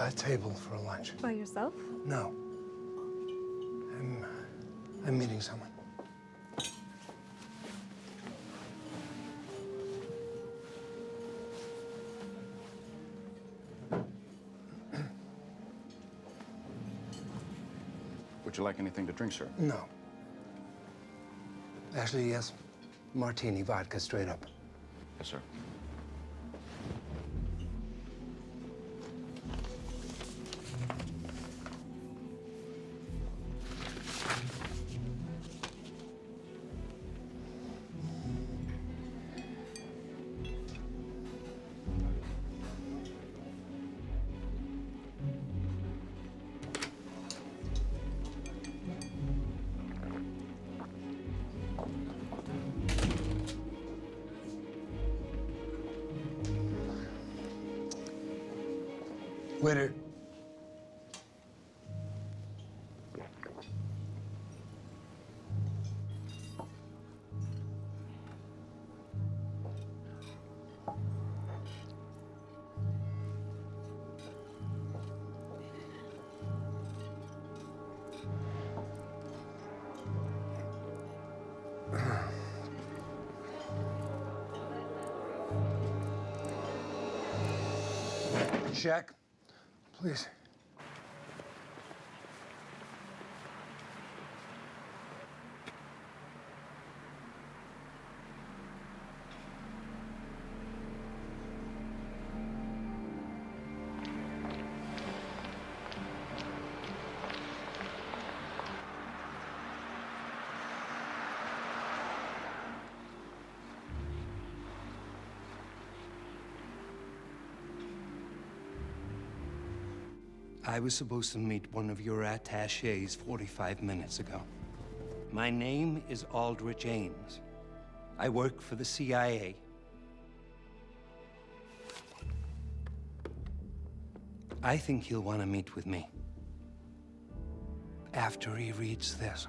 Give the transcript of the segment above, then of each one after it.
a table for lunch. By yourself? No. I'm meeting someone. Would you like anything to drink, sir? No. Actually, yes. Martini, vodka, straight up. Yes, sir. Waiter. Check, please. I was supposed to meet one of your attachés 45 minutes ago. My name is Aldrich Ames. I work for the CIA. I think he'll want to meet with me after he reads this.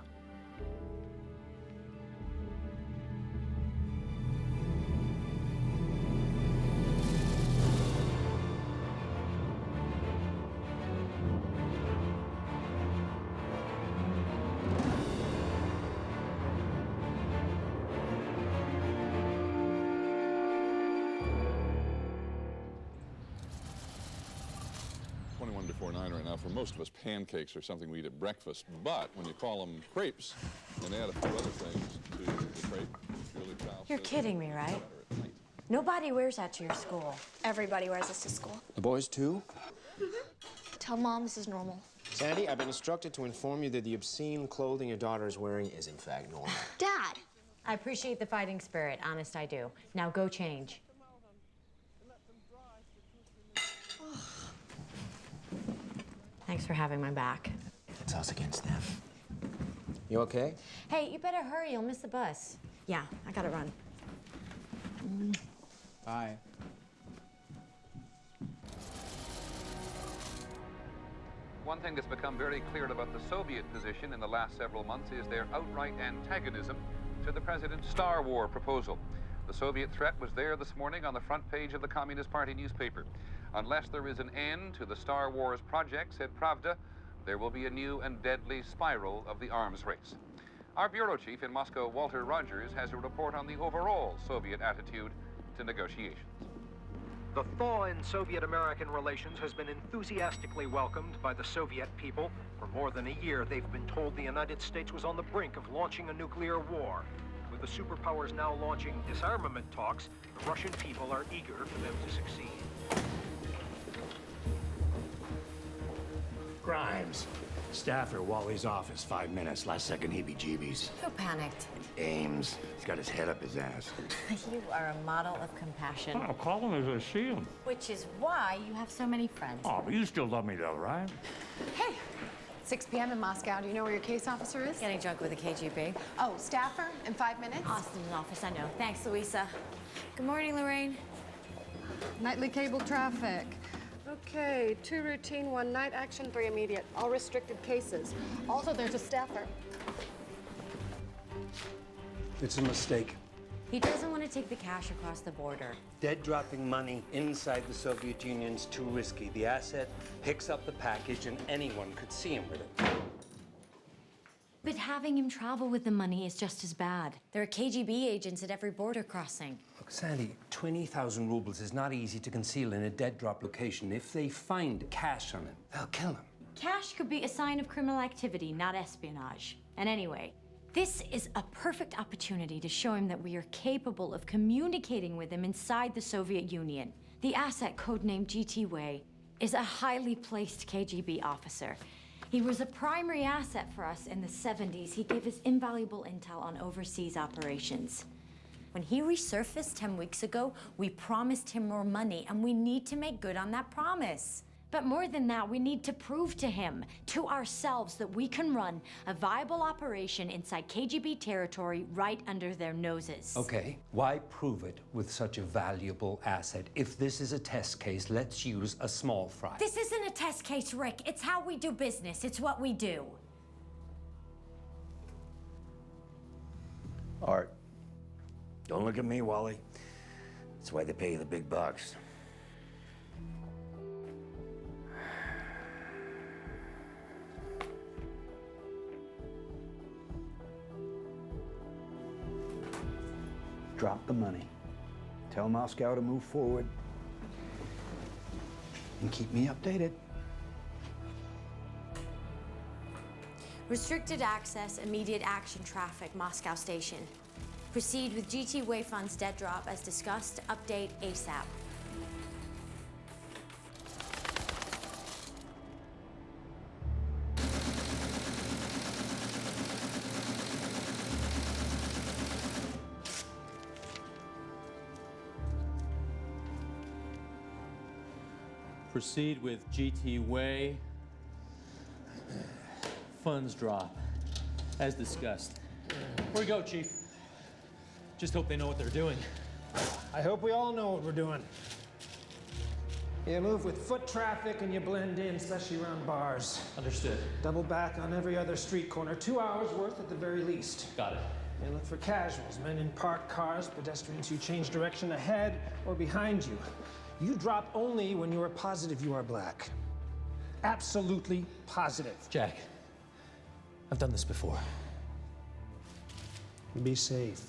Right now, for most of us, pancakes are something we eat at breakfast, but when you call them crepes and add a few other things to the crepe, You're kidding me, right? Nobody wears that to your school. Everybody wears this to school. The boys too? Tell Mom this is normal. Sandy, I've been instructed to inform you that the obscene clothing your daughter is wearing is in fact normal. Dad! I appreciate the fighting spirit, honest I do. Now go change. Thanks for having my back. It's us against them. You okay? Hey, you better hurry, you'll miss the bus. Yeah, I gotta run. Bye. One thing that's become very clear about the Soviet position in the last several months is their outright antagonism to the president's Star War proposal. The Soviet threat was there this morning on the front page of the Communist Party newspaper. Unless there is an end to the Star Wars project, said Pravda, there will be a new and deadly spiral of the arms race. Our bureau chief in Moscow, Walter Rogers, has a report on the overall Soviet attitude to negotiations. The thaw in Soviet-American relations has been enthusiastically welcomed by the Soviet people. For more than a year, they've been told the United States was on the brink of launching a nuclear war. With the superpowers now launching disarmament talks, the Russian people are eager for them to succeed. Grimes. Staffer, Wally's office, 5 minutes. Last second heebie-jeebies. Who panicked? Ames. He's got his head up his ass. You are a model of compassion. I'll call him as I see him. Which is why you have so many friends. Oh, but you still love me though, right? Hey, 6 p.m. in Moscow. Do you know where your case officer is? Getting drunk with the KGB. Oh, staffer in 5 minutes? Austin's office, I know. Thanks, Louisa. Good morning, Lorraine. Nightly cable traffic. Okay, 2 routine, 1 night action, 3 immediate. All restricted cases. Also, there's a staffer. It's a mistake. He doesn't want to take the cash across the border. Dead dropping money inside the Soviet Union's too risky. The asset picks up the package and anyone could see him with it. But having him travel with the money is just as bad. There are KGB agents at every border crossing. Look, Sandy, 20,000 rubles is not easy to conceal in a dead drop location. If they find cash on him, they'll kill him. Cash could be a sign of criminal activity, not espionage. And anyway, this is a perfect opportunity to show him that we are capable of communicating with him inside the Soviet Union. The asset, codenamed GT Way, is a highly placed KGB officer. He was a primary asset for us in the 70s. He gave us invaluable intel on overseas operations. When he resurfaced 10 weeks ago, we promised him more money, and we need to make good on that promise. But more than that, we need to prove to him, to ourselves, that we can run a viable operation inside KGB territory right under their noses. Okay, why prove it with such a valuable asset? If this is a test case, let's use a small fry. This isn't a test case, Rick. It's how we do business. It's what we do. Art. Don't look at me, Wally. That's why they pay you the big bucks. Drop the money. Tell Moscow to move forward. And keep me updated. Restricted access, immediate action traffic, Moscow Station. Proceed with GT Way funds dead drop as discussed. Update ASAP. Proceed with GT Way. Funds drop, as discussed. Where we go, Chief? Just hope they know what they're doing. I hope we all know what we're doing. You move with foot traffic and you blend in, especially around bars. Understood. Double back on every other street corner. 2 hours worth at the very least. Got it. And look for casuals, men in parked cars, pedestrians who change direction ahead or behind you. You drop only when you are positive you are black. Absolutely positive. Jack, I've done this before. Be safe.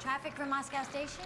Traffic from Moscow Station?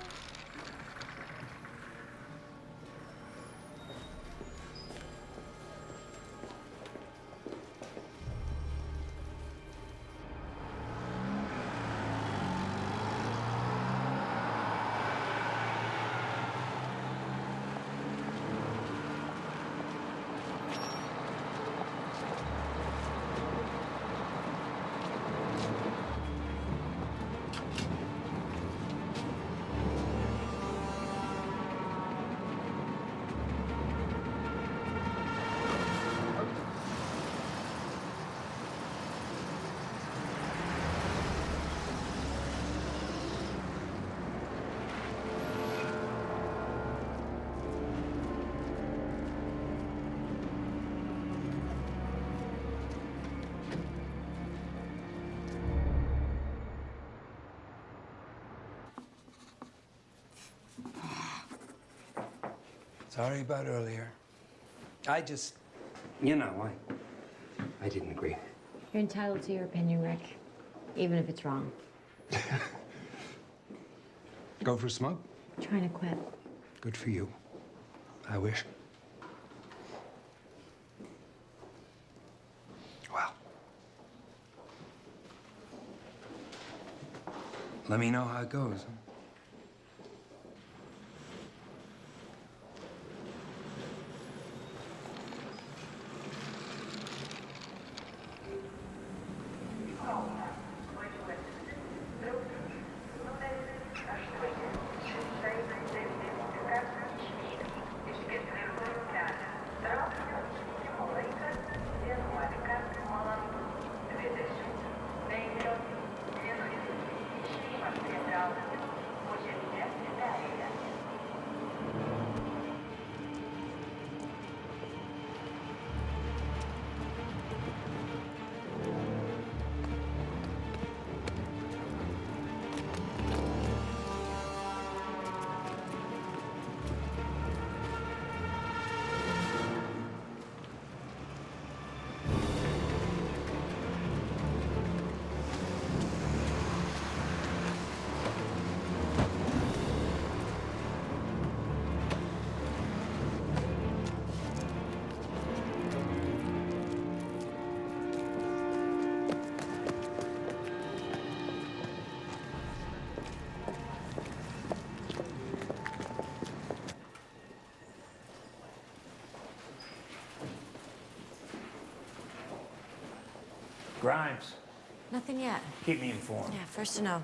Sorry about earlier. I just, I didn't agree. You're entitled to your opinion, Rick, even if it's wrong. Go for a smoke? Trying to quit. Good for you. I wish. Well. Let me know how it goes. Grimes, Nothing yet. keep me informed. Yeah, first to know.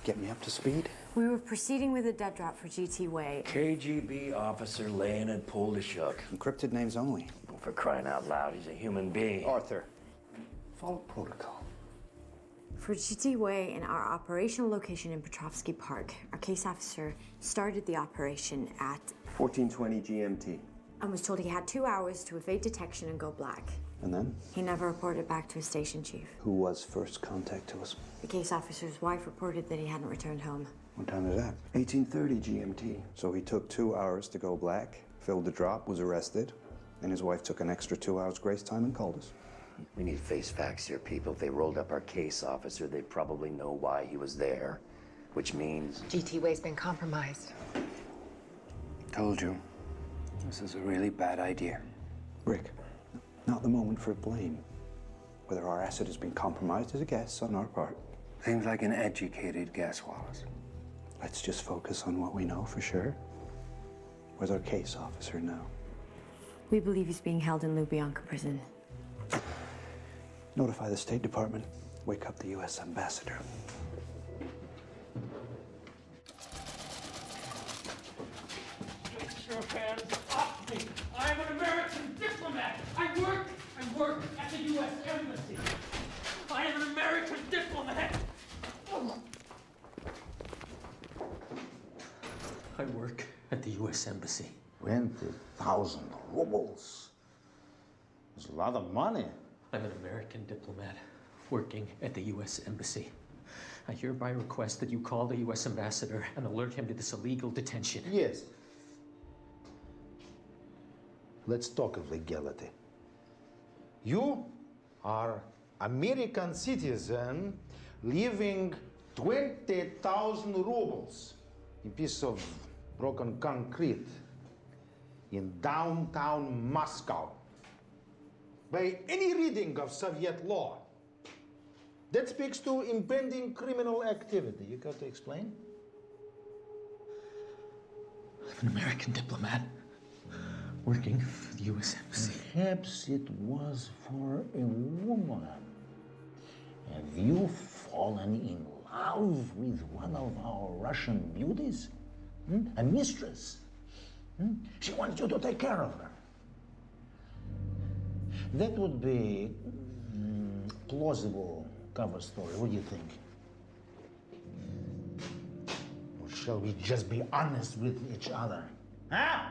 Get me up to speed. We were proceeding with a dead drop for GT Way. KGB officer laying it pulled to shook. Encrypted names only. Well, for crying out loud, he's a human being. Arthur, follow protocol. For GT Way and our operational location in Petrovsky Park, our case officer started the operation at 1420 GMT. and was told he had 2 hours to evade detection and go black. And then? He never reported back to his station chief. Who was first contact to us? The case officer's wife reported that he hadn't returned home. What time is that? 1830 GMT. So he took 2 hours to go black, filled the drop, was arrested, and his wife took an extra 2 hours grace time and called us. We need face facts here, people. If they rolled up our case officer, they probably know why he was there, which means... GT Way's been compromised. Told you. This is a really bad idea. Rick, not the moment for blame. Whether our asset has been compromised is a guess on our part. Seems like an educated guess, Wallace. Let's just focus on what we know for sure. Where's our case officer now? We believe he's being held in Lubyanka prison. Notify the State Department. Wake up the U.S. ambassador. Get your hands off me! I'm an American diplomat! I work at the U.S. Embassy! I am an American diplomat! the U.S. Embassy. 20,000 rubles. It's a lot of money. I'm an American diplomat working at the U.S. Embassy. I hereby request that you call the U.S. ambassador and alert him to this illegal detention. Yes. Let's talk of legality. You are American citizen living 20,000 rubles in piece of broken concrete in downtown Moscow. By any reading of Soviet law, that speaks to impending criminal activity. You got to explain? I'm an American diplomat working for the U.S. Embassy. Perhaps it was for a woman. Have you fallen in love with one of our Russian beauties? A mistress? She wants you to take care of her. That would be plausible cover story. What do you think? Or shall we just be honest with each other? Huh?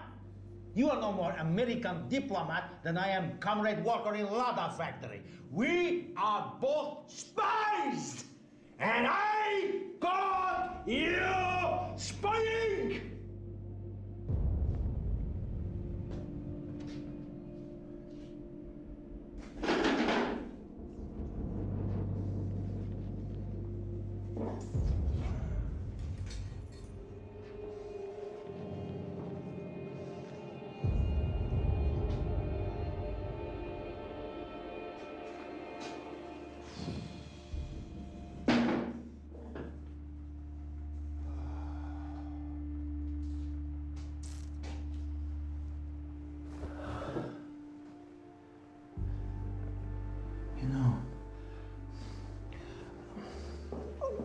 You are no more American diplomat than I am comrade worker in Lada factory. We are both spies! And I caught you spying!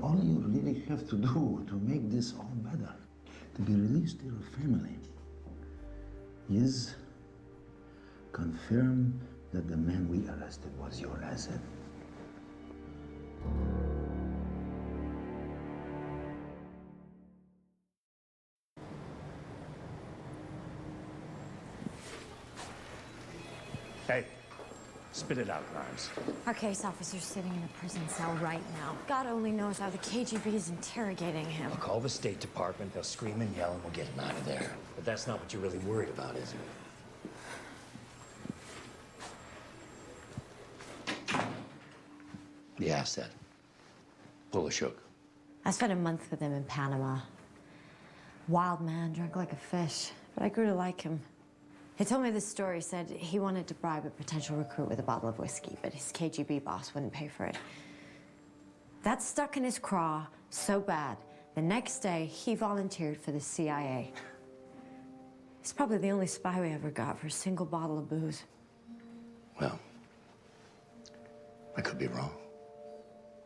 All you really have to do to make this all better, to be released to your family, is confirm that the man we arrested was your asset. Hey, spit it out, Grimes. Our case officer's sitting in a prison cell right now. God only knows how the KGB is interrogating him. I'll call the State Department, they'll scream and yell, and we'll get him out of there. But that's not what you're really worried about, is it? The asset. Polishuk. I spent a month with him in Panama. Wild man, drunk like a fish, but I grew to like him. He told me this story, said he wanted to bribe a potential recruit with a bottle of whiskey, but his KGB boss wouldn't pay for it. That stuck in his craw so bad, the next day he volunteered for the CIA. He's probably the only spy we ever got for a single bottle of booze. Well, I could be wrong.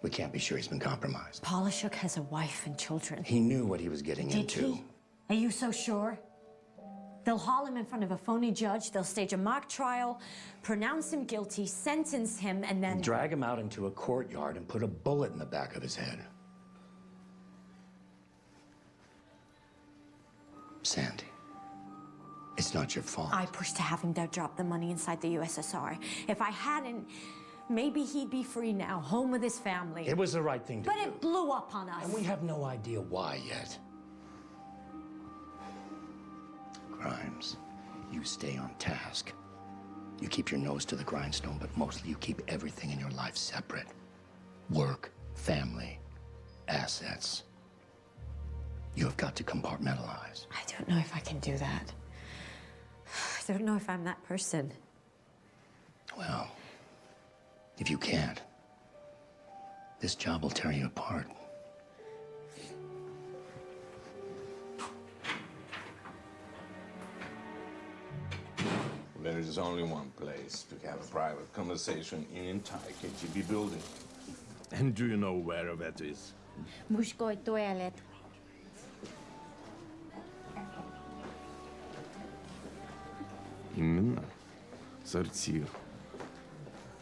We can't be sure he's been compromised. Polishuk has a wife and children. He knew what he was getting into. Did he? Are you so sure? They'll haul him in front of a phony judge, they'll stage a mock trial, pronounce him guilty, sentence him, and then... Drag him out into a courtyard and put a bullet in the back of his head. Sandy, it's not your fault. I pushed to have him drop the money inside the USSR. If I hadn't, maybe he'd be free now, home with his family. It was the right thing to do. But it blew up on us. And we have no idea why yet. Grimes, you stay on task. You keep your nose to the grindstone, but mostly you keep everything in your life separate. Work, family, assets. You have got to compartmentalize. I don't know if I can do that. I don't know if I'm that person. Well, if you can't, this job will tear you apart. There is only one place to have a private conversation in the entire KGB building. And do you know where that is? Мужской туалет. Именно. Сортир.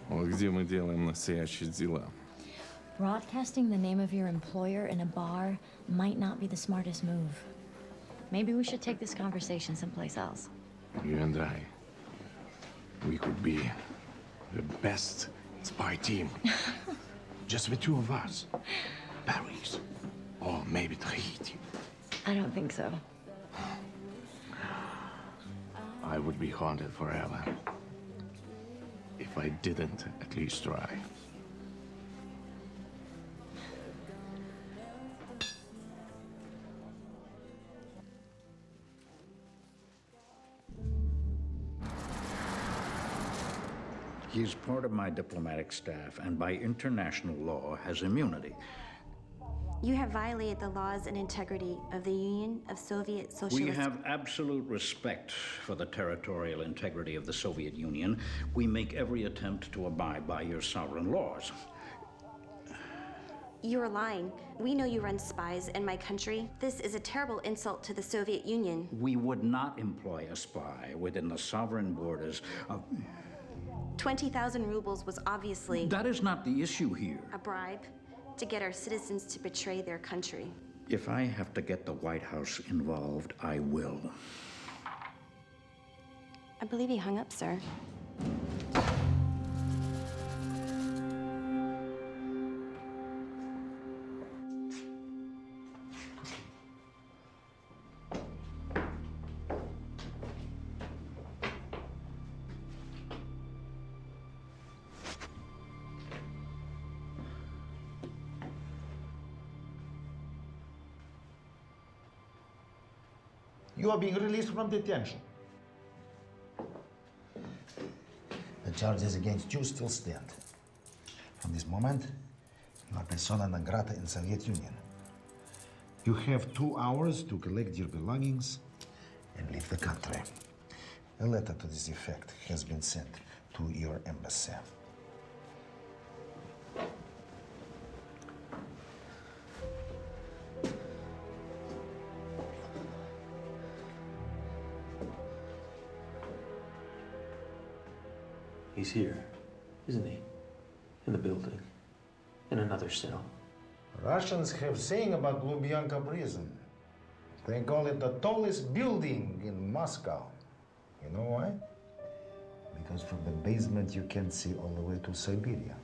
Вот где мы делаем настоящие дела. Broadcasting the name of your employer in a bar might not be the smartest move. Maybe we should take this conversation someplace else. You and I, we could be the best spy team. Just the two of us. Paris. Or maybe Tahiti. I don't think so. I would be haunted forever if I didn't at least try. He is part of my diplomatic staff and by international law has immunity. You have violated the laws and integrity of the Union of Soviet Socialist... We have absolute respect for the territorial integrity of the Soviet Union. We make every attempt to abide by your sovereign laws. You're lying. We know you run spies in my country. This is a terrible insult to the Soviet Union. We would not employ a spy within the sovereign borders of... 20,000 rubles was obviously... That is not the issue here. ...a bribe to get our citizens to betray their country. If I have to get the White House involved, I will. I believe he hung up, sir. You are being released from detention. The charges against you still stand. From this moment, you are persona non grata in Soviet Union. You have 2 hours to collect your belongings and leave the country. A letter to this effect has been sent to your embassy. He's here, isn't he? In the building. In another cell. Russians have saying about Lubyanka prison. They call it the tallest building in Moscow. You know why? Because from the basement you can see all the way to Siberia.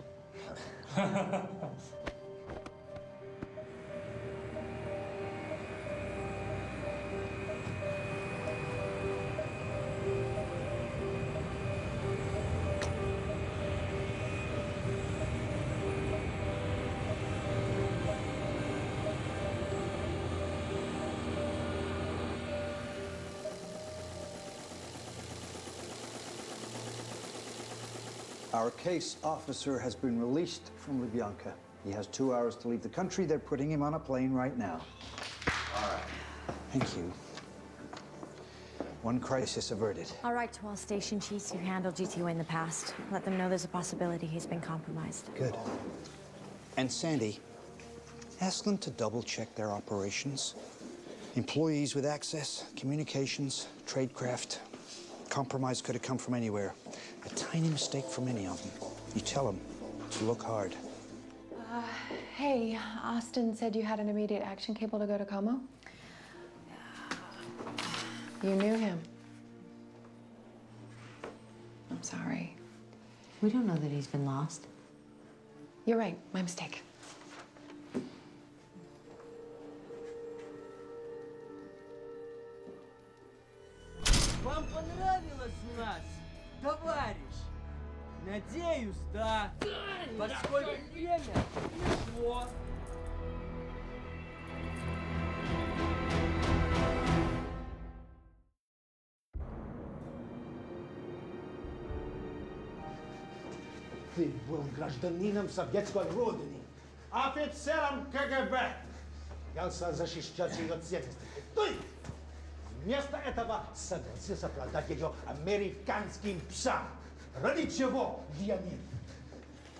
Our case officer has been released from Lubyanka. He has 2 hours to leave the country. They're putting him on a plane right now. All right. Thank you. One crisis averted. I'll write to all station chiefs who handled GTO in the past. Let them know there's a possibility he's been compromised. Good. And Sandy, ask them to double-check their operations. Employees with access, communications, tradecraft. Compromise could have come from anywhere. A tiny mistake from any of them. You tell them to look hard. Hey, Austin said you had an immediate action cable to go to Como? You knew him. I'm sorry. We don't know that he's been lost. You're right, my mistake. Вам понравилось у нас, товарищ? Надеюсь, да. Поскольку время пришло. Ты был гражданином советской родины, офицером КГБ. Взялся защищать ее ценности. Ты вместо этого согласился продать ее американским псам. Ради чего, Леонид?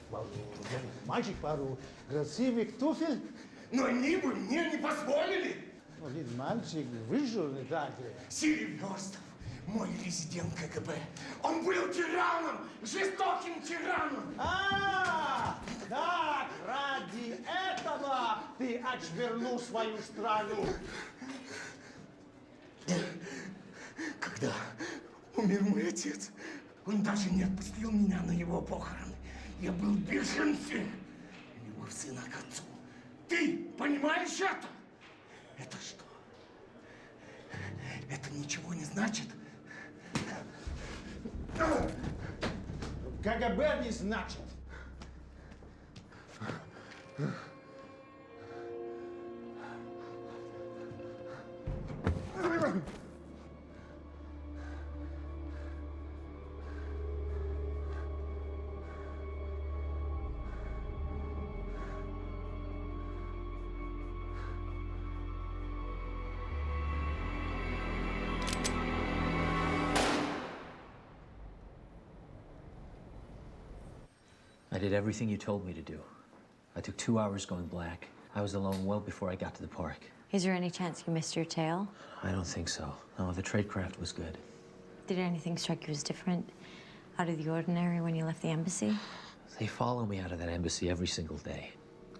Пару мальчик, пару красивых туфель. Но они бы мне не позволили. Ну, ведь мальчик выжил, не так ли? Селиверстов, мой резидент КГБ. Он был тираном, жестоким тираном. Так, ради этого ты отвернул свою страну. Когда умер мой отец, он даже не отпустил меня на его похороны. Я был в бешенстве. Любовь сына к отцу. Ты понимаешь это? Это что? Это ничего не значит? КГБ не значит. I did everything you told me to do. I took 2 hours going black. I was alone well before I got to the park. Is there any chance you missed your tail? I don't think so. No, the tradecraft was good. Did anything strike you as different, out of the ordinary when you left the embassy? They follow me out of that embassy every single day.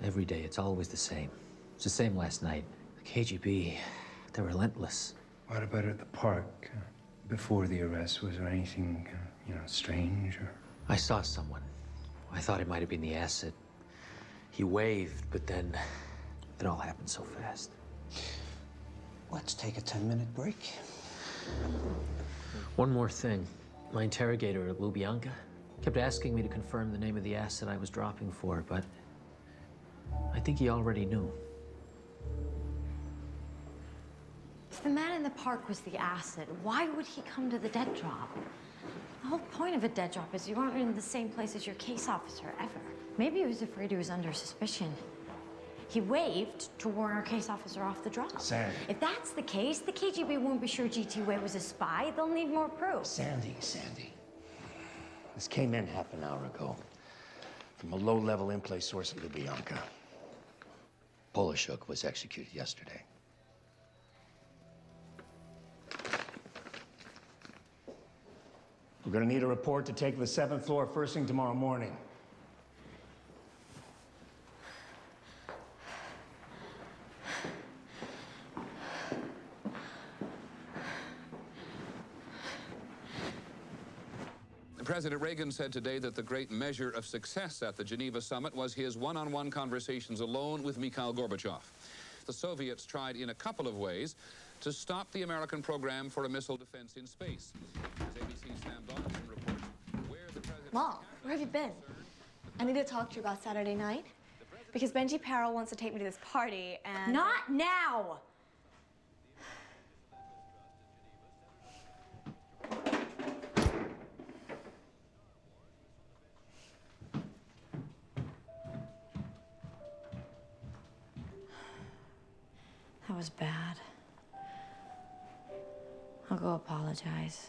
Every day, it's always the same. It's the same last night. The KGB, they're relentless. What about at the park? Before the arrest, was there anything, strange or? I saw someone. I thought it might have been the acid. He waved, but then it all happened so fast. Let's take a 10-minute break. One more thing. My interrogator, Lubyanka, kept asking me to confirm the name of the asset I was dropping for, but I think he already knew. If the man in the park was the acid, why would he come to the dead drop? The whole point of a dead drop is you aren't in the same place as your case officer, ever. Maybe he was afraid he was under suspicion. He waved to warn our case officer off the drop. Sandy. If that's the case, the KGB won't be sure GT Way was a spy. They'll need more proof. Sandy. This came in half an hour ago from a low-level in-place source at Lubyanka. Polishuk was executed yesterday. We're gonna need a report to take to the 7th floor first thing tomorrow morning. President Reagan said today that the great measure of success at the Geneva summit was his one-on-one conversations alone with Mikhail Gorbachev. The Soviets tried in a couple of ways to stop the American program for a missile defense in space. As ABC's Sam Donaldson reports, where the president... Mom, where have you been? I need to talk to you about Saturday night. Because Benji Parrell wants to take me to this party and... Not now! That was bad. I'll go apologize.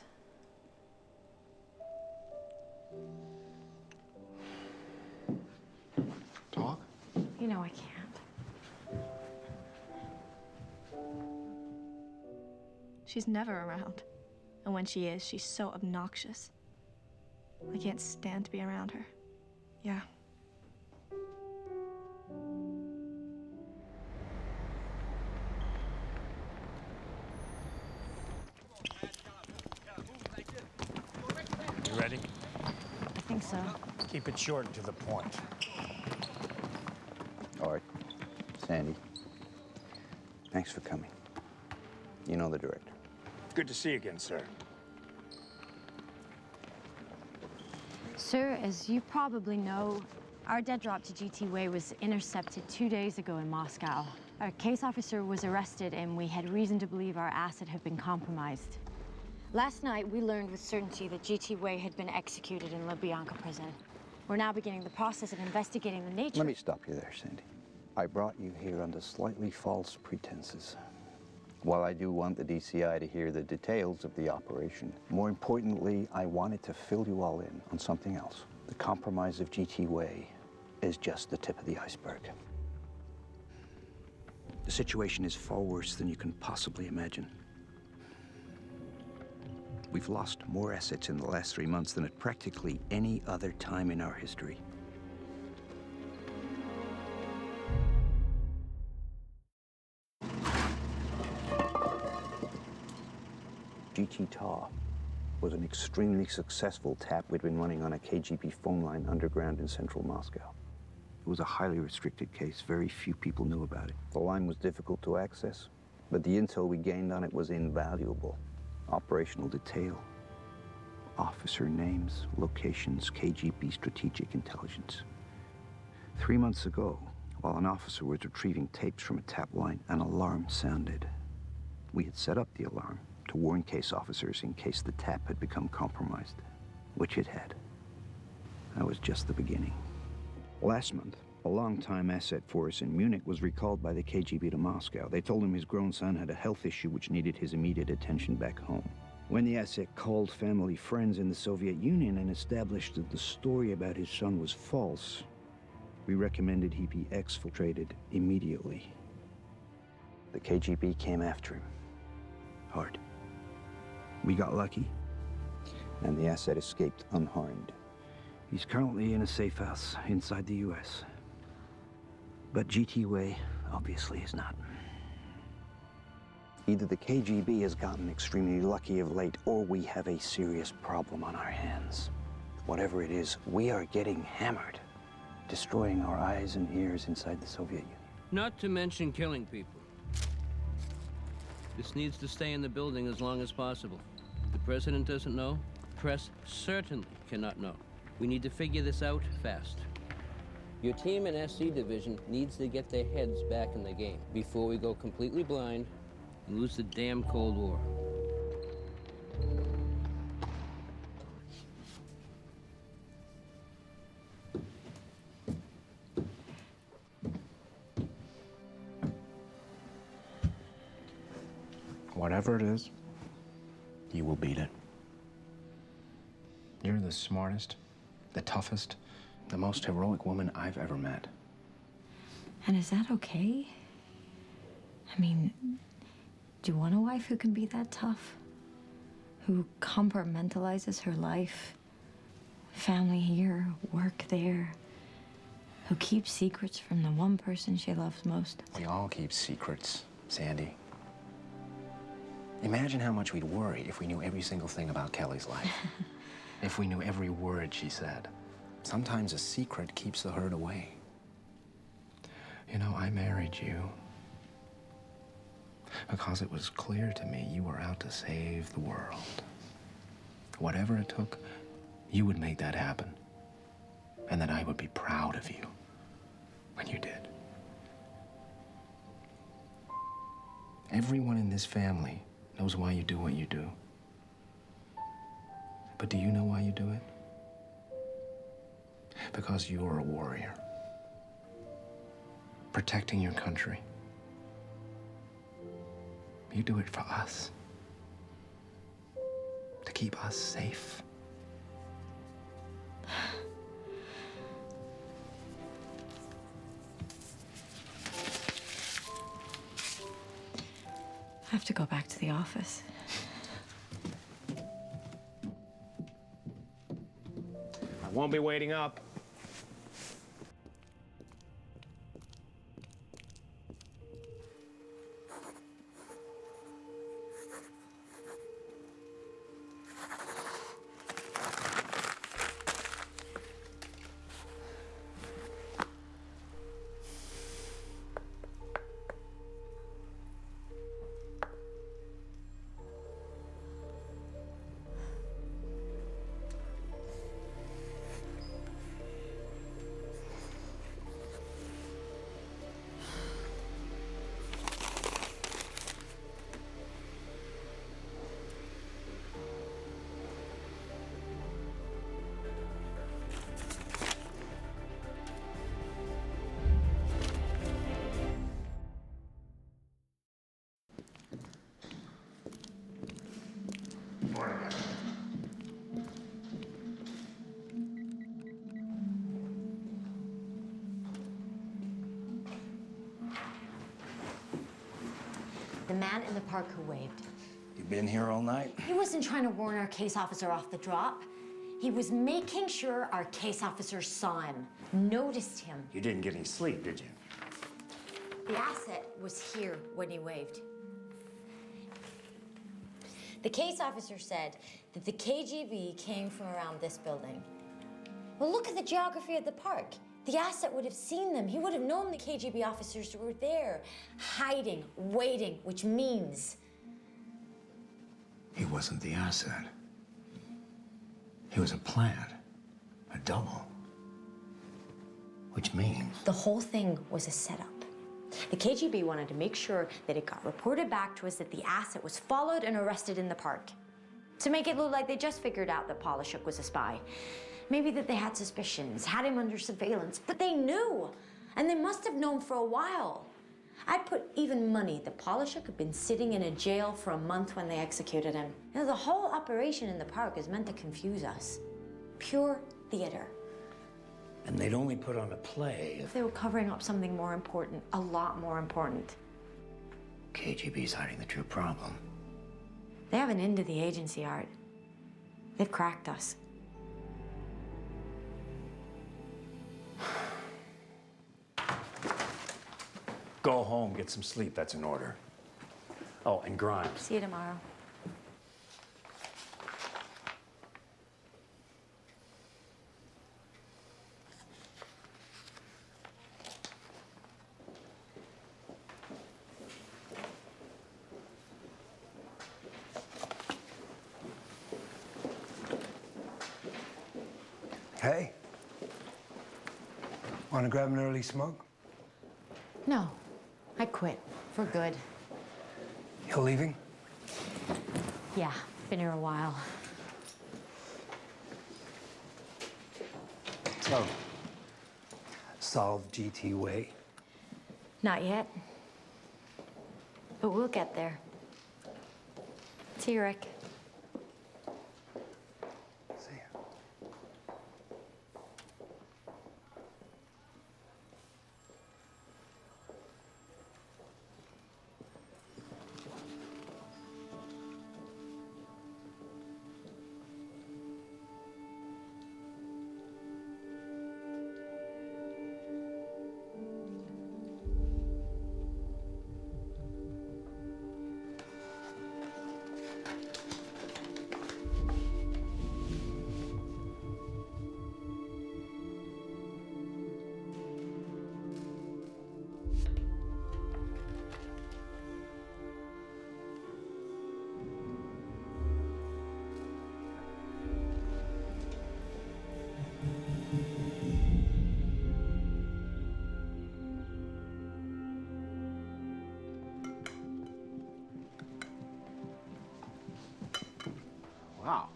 Talk? You know I can't. She's never around. And when she is, she's so obnoxious. I can't stand to be around her. Yeah. You ready? I think so. Keep it short and to the point. Art, Sandy, thanks for coming. You know the director. Good to see you again, sir. Sir, as you probably know, our dead drop to GT Way was intercepted 2 days ago in Moscow. Our case officer was arrested and we had reason to believe our asset had been compromised. Last night, we learned with certainty that GT Way had been executed in Lubyanka prison. We're now beginning the process of investigating the nature... Let me stop you there, Sandy. I brought you here under slightly false pretenses. While I do want the DCI to hear the details of the operation, more importantly, I wanted to fill you all in on something else. The compromise of GT Way is just the tip of the iceberg. The situation is far worse than you can possibly imagine. We've lost more assets in the last 3 months than at practically any other time in our history. GT Tar was an extremely successful tap we'd been running on a KGB phone line underground in central Moscow. It was a highly restricted case. Very few people knew about it. The line was difficult to access, but the intel we gained on it was invaluable. Operational detail, officer names, locations, KGB strategic intelligence. 3 months ago, while an officer was retrieving tapes from a tap line, an alarm sounded. We had set up the alarm to warn case officers in case the tap had become compromised, which it had. That was just the beginning. Last month, a longtime asset for us in Munich was recalled by the KGB to Moscow. They told him his grown son had a health issue which needed his immediate attention back home. When the asset called family friends in the Soviet Union and established that the story about his son was false, we recommended he be exfiltrated immediately. The KGB came after him. Hard. We got lucky, and the asset escaped unharmed. He's currently in a safe house inside the US. But GT Way obviously is not. Either the KGB has gotten extremely lucky of late, or we have a serious problem on our hands. Whatever it is, we are getting hammered, destroying our eyes and ears inside the Soviet Union. Not to mention killing people. This needs to stay in the building as long as possible. The president doesn't know. Press certainly cannot know. We need to figure this out fast. Your team and SC division needs to get their heads back in the game before we go completely blind and lose the damn Cold War. Whatever it is, you will beat it. You're the smartest, the toughest, the most heroic woman I've ever met. And is that okay? I mean, do you want a wife who can be that tough? Who compartmentalizes her life? Family here, work there. Who keeps secrets from the one person she loves most? We all keep secrets, Sandy. Imagine how much we'd worry if we knew every single thing about Kelly's life. If we knew every word she said. Sometimes a secret keeps the hurt away. You know, I married you because it was clear to me you were out to save the world. Whatever it took, you would make that happen. And that I would be proud of you when you did. Everyone in this family knows why you do what you do. But do you know why you do it? Because you're a warrior. Protecting your country. You do it for us. To keep us safe. I have to go back to the office. I won't be waiting up. The man in the park who waved. You been here all night? He wasn't trying to warn our case officer off the drop. He was making sure our case officer saw him, noticed him. You didn't get any sleep, did you? The asset was here when he waved. The case officer said that the KGB came from around this building. Well, look at the geography of the park. The asset would have seen them. He would have known the KGB officers were there, hiding, waiting, which means... He wasn't the asset. He was a plant, a double. Which means... The whole thing was a setup. The KGB wanted to make sure that it got reported back to us that the asset was followed and arrested in the park. To make it look like they just figured out that Polishuk was a spy. Maybe that they had suspicions, had him under surveillance, but they knew. And they must have known for a while. I'd put even money that Polishuk had been sitting in a jail for a month when they executed him. You know, the whole operation in the park is meant to confuse us. Pure theater. And they'd only put on a play if... They were covering up something more important, a lot more important. KGB's hiding the true problem. They have an into the agency, Art. They've cracked us. Go home, get some sleep, that's an order. Oh, and Grimes. See you tomorrow. Hey. Want to grab an early smoke? No, I quit for good. You leaving? Yeah, been here a while. So, solve GT way? Not yet. But we'll get there. See you, Rick. See ya. Wow.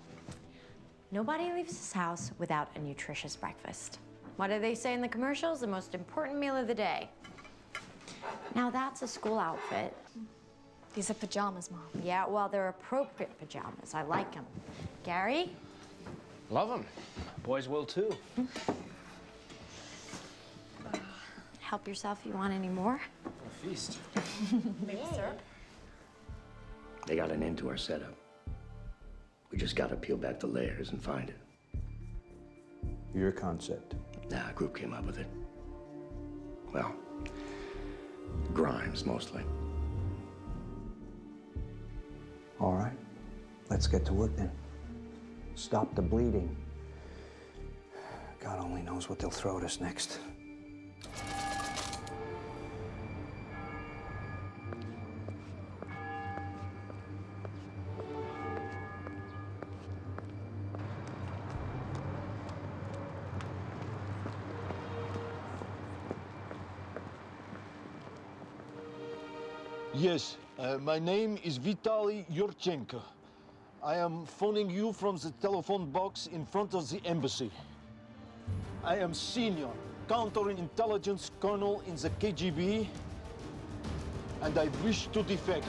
Nobody leaves this house without a nutritious breakfast. What do they say in the commercials? The most important meal of the day. Now that's a school outfit. These are pajamas, Mom. Yeah, well, they're appropriate pajamas. I like them. Gary? Love them. Boys will too. Help yourself if you want any more. A feast. Maybe, sir. They got an end to our setup. We just gotta peel back the layers and find it. Your concept. Nah, a group came up with it. Well, Grimes, mostly. All right, let's get to work then. Stop the bleeding. God only knows what they'll throw at us next. Yes, my name is Vitaly Yurchenko. I am phoning you from the telephone box in front of the embassy. I am senior counterintelligence colonel in the KGB, and I wish to defect.